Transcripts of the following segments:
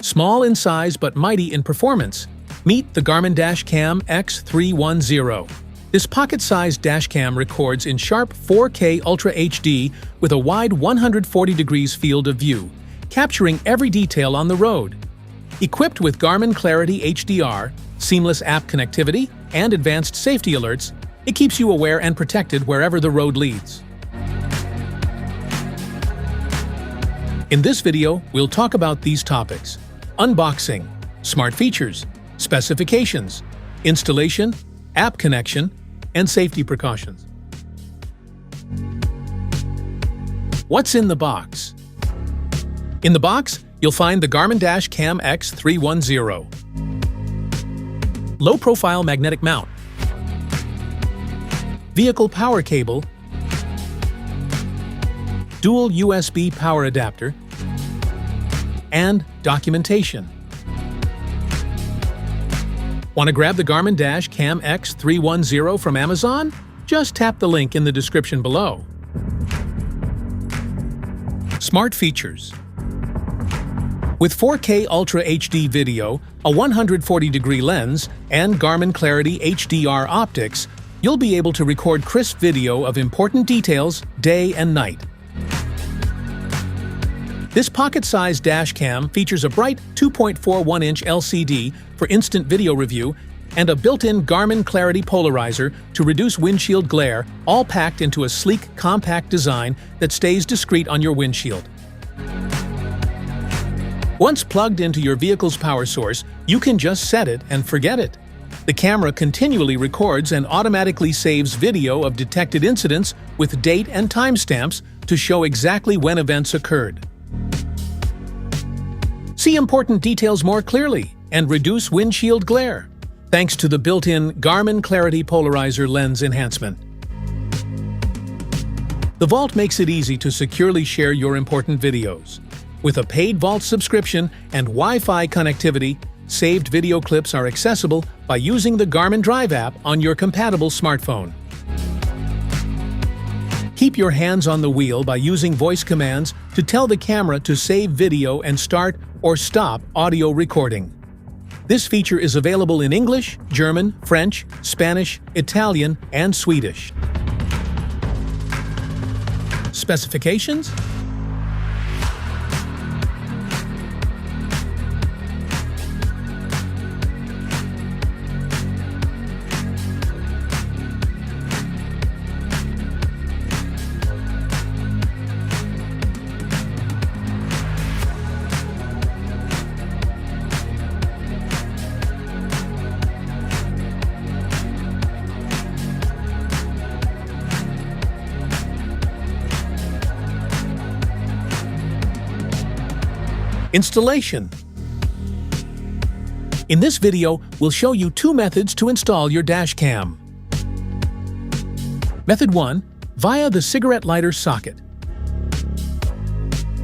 Small in size but mighty in performance, meet the Garmin Dash Cam X310. This pocket-sized dash cam records in sharp 4K Ultra HD with a wide 140 degrees field of view, capturing every detail on the road. Equipped with Garmin Clarity HDR, seamless app connectivity, and advanced safety alerts, it keeps you aware and protected wherever the road leads. In this video, we'll talk about these topics: unboxing, smart features, specifications, installation, app connection, and safety precautions. What's in the box? In the box, you'll find the Garmin Dash Cam X310. Low-profile magnetic mount, vehicle power cable, dual USB power adapter, and documentation. Want to grab the Garmin Dash Cam X310 from Amazon? Just tap the link in the description below. Smart features. With 4K Ultra HD video, a 140-degree lens, and Garmin Clarity HDR optics, you'll be able to record crisp video of important details day and night. This pocket-sized dash cam features a bright 2.41-inch LCD for instant video review and a built-in Garmin Clarity polarizer to reduce windshield glare, all packed into a sleek, compact design that stays discreet on your windshield. Once plugged into your vehicle's power source, you can just set it and forget it. The camera continually records and automatically saves video of detected incidents with date and timestamps to show exactly when events occurred. See important details more clearly and reduce windshield glare, thanks to the built-in Garmin Clarity polarizer lens enhancement. The Vault makes it easy to securely share your important videos. With a paid Vault subscription and Wi-Fi connectivity, saved video clips are accessible by using the Garmin Drive app on your compatible smartphone. Keep your hands on the wheel by using voice commands to tell the camera to save video and start or stop audio recording. This feature is available in English, German, French, Spanish, Italian, and Swedish. Specifications? Installation. In this video, we'll show you two methods to install your dash cam. Method 1, via the cigarette lighter socket.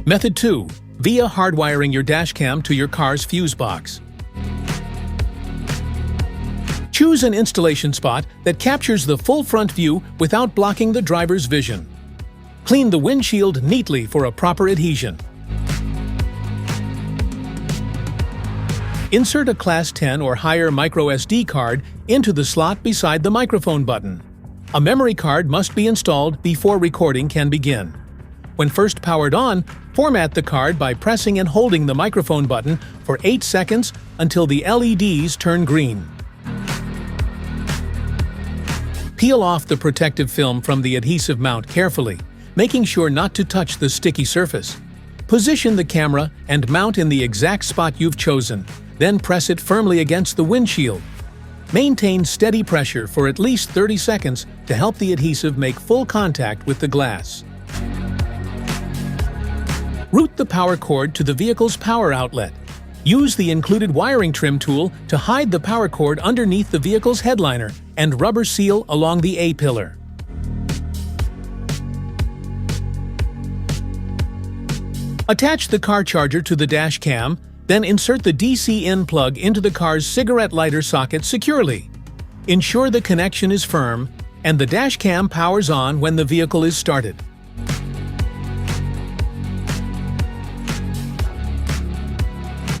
Method 2, via hardwiring your dash cam to your car's fuse box. Choose an installation spot that captures the full front view without blocking the driver's vision. Clean the windshield neatly for a proper adhesion. Insert a Class 10 or higher microSD card into the slot beside the microphone button. A memory card must be installed before recording can begin. When first powered on, format the card by pressing and holding the microphone button for 8 seconds until the LEDs turn green. Peel off the protective film from the adhesive mount carefully, making sure not to touch the sticky surface. Position the camera and mount in the exact spot you've chosen. Then press it firmly against the windshield. Maintain steady pressure for at least 30 seconds to help the adhesive make full contact with the glass. Route the power cord to the vehicle's power outlet. Use the included wiring trim tool to hide the power cord underneath the vehicle's headliner and rubber seal along the A-pillar. Attach the car charger to the dash cam, then insert the DC-in plug into the car's cigarette lighter socket securely. Ensure the connection is firm, and the dash cam powers on when the vehicle is started.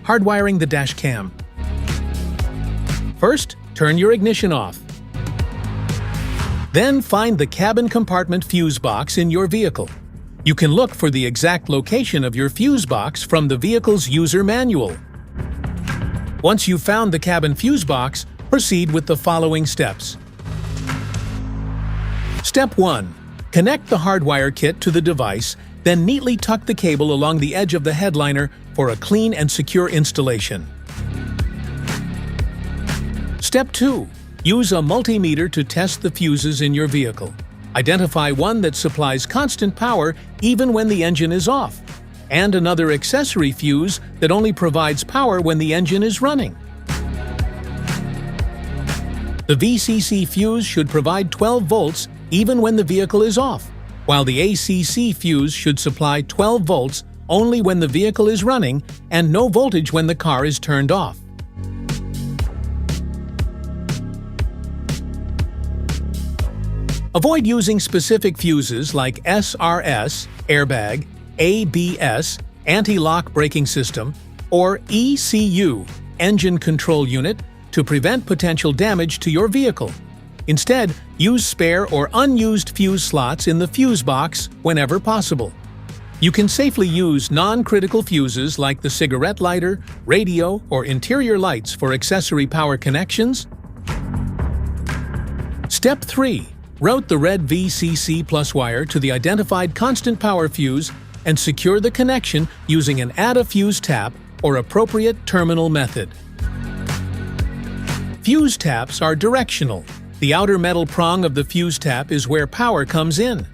hardwiring the dash cam. First, turn your ignition off. Then find the cabin compartment fuse box in your vehicle. You can look for the exact location of your fuse box from the vehicle's user manual. Once you've found the cabin fuse box, proceed with the following steps. Step 1. Connect the hardwire kit to the device, then neatly tuck the cable along the edge of the headliner for a clean and secure installation. Step 2. Use a multimeter to test the fuses in your vehicle. Identify one that supplies constant power even when the engine is off, and another accessory fuse that only provides power when the engine is running. The VCC fuse should provide 12 volts even when the vehicle is off, while the ACC fuse should supply 12 volts only when the vehicle is running and no voltage when the car is turned off. Avoid using specific fuses like SRS, airbag, ABS, anti-lock braking system, or ECU, engine control unit, to prevent potential damage to your vehicle. Instead, use spare or unused fuse slots in the fuse box whenever possible. You can safely use non-critical fuses like the cigarette lighter, radio, or interior lights for accessory power connections. Step 3. Route the red VCC plus wire to the identified constant power fuse and secure the connection using an add a fuse tap or appropriate terminal method. Fuse taps are directional. The outer metal prong of the fuse tap is where power comes in.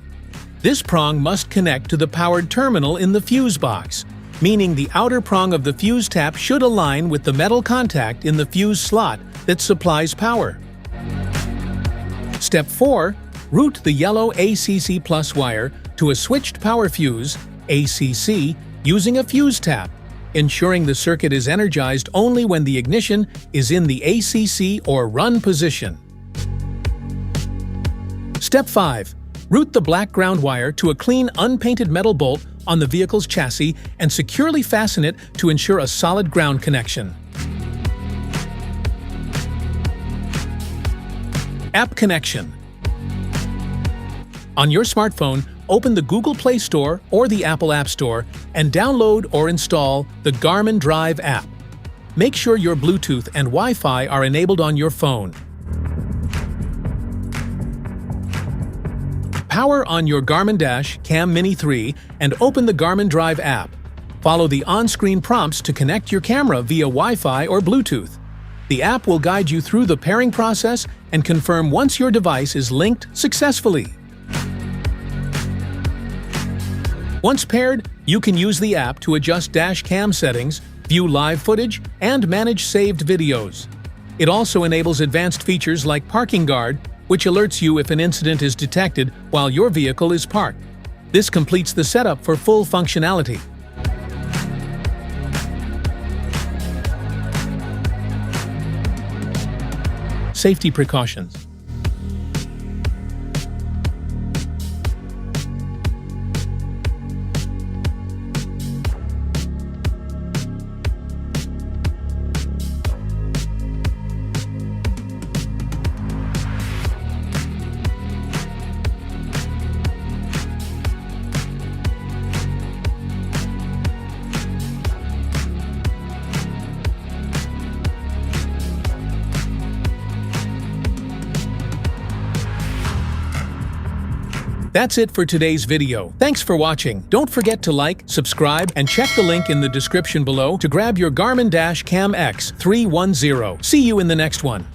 This prong must connect to the powered terminal in the fuse box, meaning the outer prong of the fuse tap should align with the metal contact in the fuse slot that supplies power. Step 4. Route the yellow ACC plus wire to a switched power fuse, ACC, using a fuse tap, ensuring the circuit is energized only when the ignition is in the ACC or run position. Step 5. Route the black ground wire to a clean, unpainted metal bolt on the vehicle's chassis and securely fasten it to ensure a solid ground connection. App connection. On your smartphone, open the Google Play Store or the Apple App Store and download or install the Garmin Drive app. Make sure your Bluetooth and Wi-Fi are enabled on your phone. Power on your Garmin Dash Cam Mini 3 and open the Garmin Drive app. Follow the on-screen prompts to connect your camera via Wi-Fi or Bluetooth. The app will guide you through the pairing process and confirm once your device is linked successfully. Once paired, you can use the app to adjust dash cam settings, view live footage, and manage saved videos. It also enables advanced features like Parking Guard, which alerts you if an incident is detected while your vehicle is parked. This completes the setup for full functionality. Safety precautions. That's it for today's video. Thanks for watching. Don't forget to like, subscribe, and check the link in the description below to grab your Garmin Dash Cam X310. See you in the next one.